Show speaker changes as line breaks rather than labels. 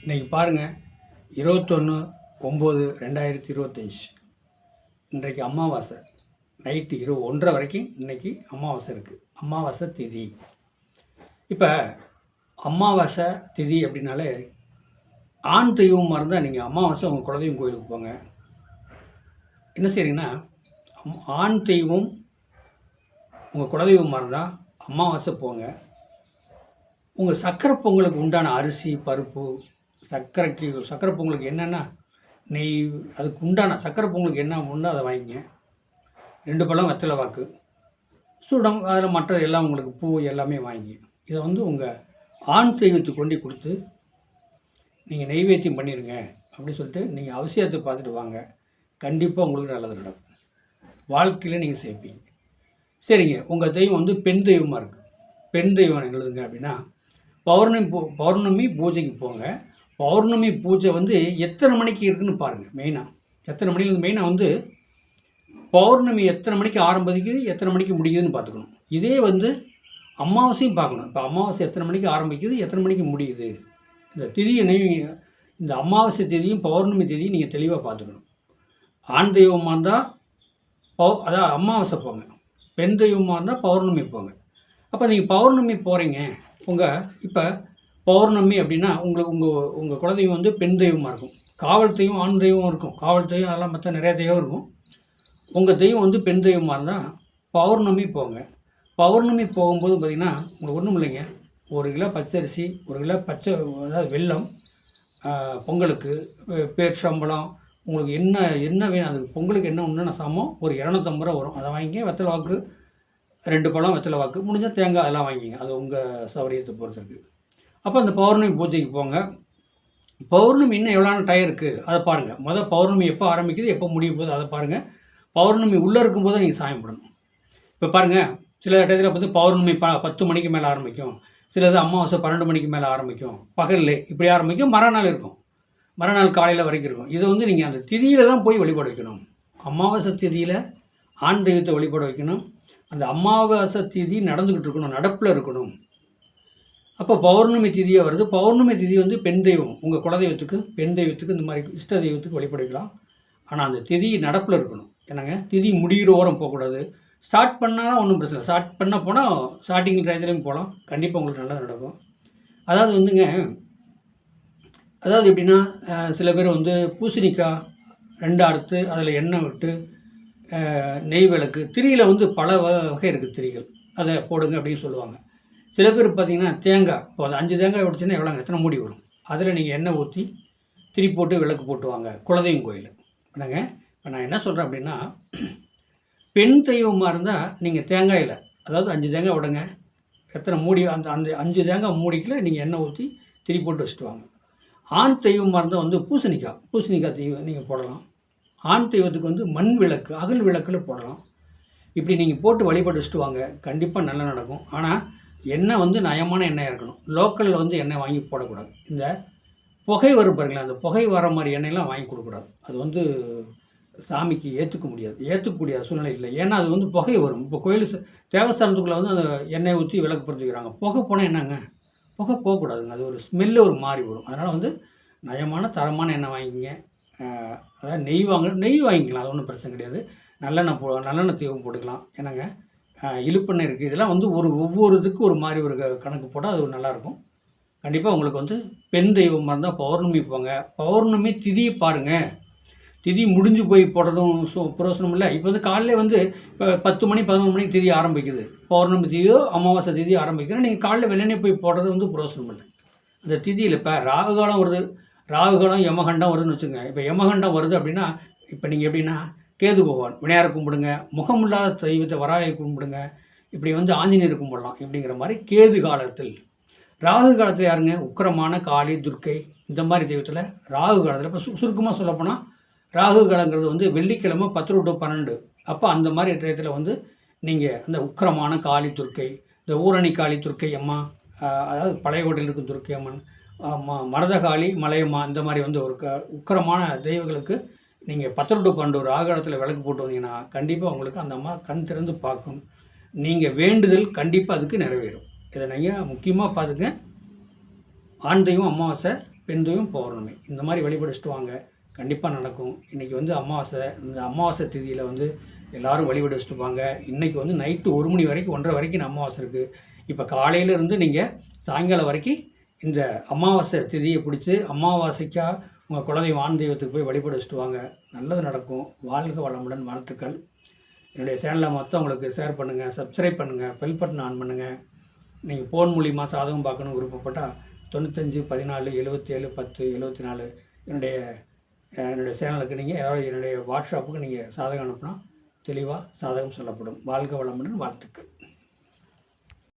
இன்றைக்கி பாருங்கள் 21/9/2025 இன்றைக்கு அமாவாசை நைட்டு 1:30 வரைக்கும் இன்றைக்கி அமாவாசை இருக்குது. அமாவாசை திதி. இப்போ அமாவாசை திதி அப்படின்னாலே ஆண் தெய்வமாக இருந்தால் நீங்கள் அமாவாசை உங்கள் குலதெய்வம் கோயிலுக்கு போங்க. என்ன செய்றீங்கன்னா ஆண் தெய்வம் உங்கள் குலதெய்வமாக இருந்தால் அமாவாசை போங்க. உங்கள் சக்கரை பொங்கலுக்கு உண்டான அரிசி பருப்பு சக்கரை பொங்கலுக்கு என்னென்னா நெய், அதுக்கு உண்டான சக்கரை பொங்கலுக்கு என்ன உண்டோ அதை வாங்கிங்க. 2 பழம் வெத்தலை வாக்கு சுடம், அதில் மற்ற எல்லாம் உங்களுக்கு பூ எல்லாமே வாங்கிங்க. இதை உங்கள் ஆண் தெய்வத்துக்கு கொண்டு கொடுத்து நீங்கள் நெய்வேத்தியம் பண்ணிடுங்க அப்படின்னு சொல்லிட்டு நீங்கள் அவசியத்தை பார்த்துட்டு வாங்க. கண்டிப்பாக உங்களுக்கு நல்லது நடக்கும். வாழ்க்கையில் நீங்கள் சேர்ப்பீங்க. சரிங்க, உங்கள் தெய்வம் பெண் தெய்வமாக இருக்குது. பெண் தெய்வம் எழுதுங்க அப்படின்னா பௌர்ணமி பூஜைக்கு போங்க. பௌர்ணமி பூஜை எத்தனை மணிக்கு இருக்குதுன்னு பாருங்கள். மெயினாக எத்தனை மணிக்கு மெயினாக பௌர்ணமி எத்தனை மணிக்கு ஆரம்பிக்குது, எத்தனை மணிக்கு முடியுதுன்னு பார்த்துக்கணும். இதே அமாவாசையும் பார்க்கணும். இப்போ அமாவாசை எத்தனை மணிக்கு ஆரம்பிக்குது, எத்தனை மணிக்கு முடியுது, இந்த திதியை இந்த அமாவாசை தேதியும் பௌர்ணமி தேதியும் நீங்கள் தெளிவாக பார்த்துக்கணும். ஆண் தெய்வமாக இருந்தால் அதாவது அமாவாசை போங்க, பெண் தெய்வமாக இருந்தால் பௌர்ணமி போங்க. அப்போ நீங்கள் பௌர்ணமி போகிறீங்க. இப்போ பௌர்ணமி அப்படின்னா உங்கள் குலதெய்வம் பெண் தெய்வமாக இருக்கும். காவல் தெய்வம் ஆண் தெய்வம் இருக்கும். காவல் தெய்வம் அதெல்லாம் மற்ற நிறைய தெய்வம் இருக்கும். உங்கள் தெய்வம் பெண் தெய்வமாக இருந்தால் பௌர்ணமி போங்க. பௌர்ணமி போகும்போது பார்த்திங்கன்னா உங்களுக்கு ஒன்றும் இல்லைங்க, 1 கிலோ பச்சரிசி, 1 கிலோ பச்சை அதாவது வெல்லம், பொங்கலுக்கு பேர் சம்பளம், உங்களுக்கு என்ன வேணும், அதுக்கு பொங்கலுக்கு என்ன ஒன்றுனா சாமம் ஒரு 250 ரூபா வரும். அதை வாங்கி வெத்தலை வாக்கு 2 பழம் வெத்தலை வாக்கு, முடிஞ்சால் தேங்காய் அதெல்லாம் வாங்கிங்க. அது உங்கள் சௌகரியத்தை பொறுத்து இருக்குது. அப்போ அந்த பௌர்ணமி பூஜைக்கு போங்க. பௌர்ணமி இன்னும் எவ்வளோ டைம் இருக்குது அதை பாருங்கள். பௌர்ணமி எப்போ ஆரம்பிக்குது, எப்போ முடிய போகுது அதை பாருங்கள். பௌர்ணமி உள்ளே இருக்கும்போது நீங்கள் சாயம் போடணும். இப்போ பாருங்கள், சில இடத்துல பௌர்ணமி 10 மணிக்கு மேலே ஆரம்பிக்கும், சிலது அமாவாசை 12 மணிக்கு மேலே ஆரம்பிக்கும், பகலில் இப்படி ஆரம்பிக்கும், மறுநாள் இருக்கும், மறுநாள் காலையில் வரைக்கும் இருக்கும். இதை நீங்கள் அந்த திதியில் தான் போய் வழிபாடு வைக்கணும். அமாவாசை திதியில் ஆண் தெய்வத்தை வழிபாடு வைக்கணும். அந்த அமாவாசை திதி நடந்துக்கிட்டு இருக்கணும், நடப்பில் இருக்கணும். அப்போ பௌர்ணமி திதியாக வருது. பௌர்ணமி திதி பெண் தெய்வம், உங்கள் குலதெய்வத்துக்கு பெண் தெய்வத்துக்கு இந்த மாதிரி இஷ்ட தெய்வத்துக்கு வழிபாடு வைக்கலாம். ஆனால் அந்த திதி நடப்பில் இருக்கணும். என்னங்க, திதி முடிகிற ஓரம் போகக்கூடாது. ஸ்டார்ட் பண்ணாலும் ஒன்றும் பிரச்சனை இல்லை. ஸ்டார்ட் பண்ண போனால் ஸ்டார்டிங் டயத்துலேயும் போகலாம். கண்டிப்பாக உங்களுக்கு நல்லது நடக்கும். அதாவது எப்படின்னா, சில பேர் பூசணிக்காய் 2 அறுத்து அதில் எண்ணெய் விட்டு நெய் விளக்கு, திரியில் பல வகை இருக்குது திரிகள், அதை போடுங்க அப்படின்னு சொல்லுவாங்க. சில பேர் பார்த்திங்கன்னா தேங்காய், இப்போ அது 5 தேங்காய் உடைச்சுன்னா எவ்வளோங்க, எத்தனை மூடி வரும், அதில் நீங்கள் எண்ணெய் ஊற்றி திரி போட்டு விளக்கு போட்டுவாங்க குலதெய்வம் கோயில். என்னங்க, இப்போ நான் என்ன சொல்கிறேன் அப்படின்னா, பெண் தெய்வமாக இருந்தால் நீங்கள் தேங்காயில் அதாவது 5 தேங்காய் விடுங்க, எத்தனை மூடி அந்த 5 தேங்காய் மூடிக்கில் நீங்கள் எண்ணெய் ஊற்றி திரி போட்டு வச்சுட்டு வாங்க. ஆண் தெய்வமாக இருந்தால் பூசணிக்காய் தெய்வம் நீங்கள் போடலாம். ஆண் தெய்வத்துக்கு மண் விளக்கு, அகல் விளக்கில் போடலாம். இப்படி நீங்கள் போட்டு வழிபட்டு வச்சுட்டு வாங்க. கண்டிப்பாக நல்லா நடக்கும். ஆனால் எண்ணெய் நயமான எண்ணெயாக இருக்கணும். லோக்கலில் எண்ணெய் வாங்கி போடக்கூடாது. இந்த புகை வரும் பாருங்களேன், அந்த புகை வர மாதிரி எண்ணெயெல்லாம் வாங்கி கொடுக்கக்கூடாது. அது சாமிக்கு ஏற்றுக்கக்கூடிய சூழ்நிலை இல்லை. ஏன்னா அது புகை வரும். இப்போ கோயில் தேவஸ்தானத்துக்குள்ளே அந்த எண்ணெய் ஊற்றி விளக்கு பொறுத்துக்கிறாங்க. புகை போனால் என்னங்க, புகை போகக்கூடாதுங்க. அது ஒரு ஸ்மெல்லு ஒரு மாதிரி வரும். அதனால் நயமான தரமான எண்ணெய் வாங்கிங்க. அதாவது நெய் வாங்கிக்கலாம், அது ஒன்றும் பிரச்சனை கிடையாது. நல்லெண்ணெய் தீவம் போட்டுக்கலாம். என்னங்க, இழுப்பெண்ணெய் இருக்குது. இதெல்லாம் ஒவ்வொரு இதுக்கு ஒரு மாதிரி ஒரு கணக்கு போட்டால் அது நல்லாயிருக்கும். கண்டிப்பாக உங்களுக்கு பெண் தெய்வமாக இருந்தால் பௌர்ணமி போங்க. பௌர்ணமி திதியை பாருங்கள். திதி முடிஞ்சு போய் போடுறதும் பிரயோசனம் இல்லை. இப்போ காலையில் இப்போ 10 மணி 11 மணிக்கு திதி ஆரம்பிக்குது, பௌர்ணமி திதியோ அமாவாசை திதி ஆரம்பிக்கிறோம். நீங்கள் காலையில் வெள்ளனே போய் போடுறது பிரயோசனம் இல்லை. அந்த திதியில் இப்போ ராகுகாலம் வருது, ராகுகாலம் யமகண்டம் வருதுன்னு வச்சுங்க. இப்போ யமகண்டம் வருது அப்படின்னா, இப்போ நீங்கள் எப்படின்னா கேது பகவான் விநாயகரை கும்பிடுங்க, முகமில்லாத தெய்வத்தை வராயை கும்பிடுங்க, இப்படி ஆஞ்சநேயர் கும்பிடலாம். இப்படிங்கிற மாதிரி கேது காலத்தில். ராகு காலத்தில் யாருங்க, உக்கிரமான காளி துர்க்கை இந்த மாதிரி தெய்வத்தில் ராகு காலத்தில். இப்போ சுருக்கமாக சொல்லப்போனால் ராகு காலங்கிறது வெள்ளிக்கிழமை 10 to 12. அப்போ அந்த மாதிரி டயத்தில் நீங்கள் அந்த உக்கிரமான காளி துர்க்கை, இந்த ஊரணி காளி துர்க்கை அம்மா, அதாவது பழைய கோட்டையில் இருக்கும் துர்க்கை அம்மன், மரதகாளி மலையம்மா, இந்த மாதிரி ஒரு உக்கிரமான தெய்வங்களுக்கு நீங்கள் 10 to 12 ராகு காலத்தில் விளக்கு போட்டு வந்தீங்கன்னா கண்டிப்பாக உங்களுக்கு அந்த அம்மா கண் திறந்து பார்க்கும். நீங்கள் வேண்டுதல் கண்டிப்பாக அதுக்கு நிறைவேறும். இதை நீங்கள் முக்கியமாக பார்த்துங்க. ஆண் தெய்வம் அமாவாசை, பெண்தெய்வம் பௌர்ணமி. இந்த மாதிரி வழிபடிச்சுட்டு வாங்க, கண்டிப்பாக நடக்கும். இன்றைக்கி வந்து அமாவாசை. இந்த அமாவாசை திதியில் வந்து எல்லோரும் வழிபடிச்சுட்டு வாங்க. இன்றைக்கி வந்து நைட்டு 1 மணி வரைக்கும் 1:30 வரைக்கும் அமாவாசை இருக்குது. இப்போ காலையிலேருந்து நீங்கள் சாயங்காலம் வரைக்கும் இந்த அமாவாசை திதியை பிடிச்சி அமாவாசைக்காக உங்கள் குலதெய்வம் ஆண் தெய்வத்துக்கு போய் வழிபடிச்சுட்டு வாங்க. நல்லது நடக்கும். வாழ்க வளமுடன். வாழ்த்துக்கள். என்னுடைய சேனலை மற்றவங்களுக்கு ஷேர் பண்ணுங்கள், சப்ஸ்கிரைப் பண்ணுங்கள், பெல் பட்டன் ஆன் பண்ணுங்கள். நீங்கள் ஃபோன் மூலிமா சாதகம் பார்க்கணும் விருப்பப்பட்டால் 95 14 77 10 74 என்னுடைய சேனலுக்கு நீங்கள் என்னுடைய வாட்ஸ்அப்புக்கு நீங்கள் சாதகம் அனுப்புனா தெளிவாக சாதகம் சொல்லப்படும். வாழ்க வளமுடன். வாழ்த்துக்கள்.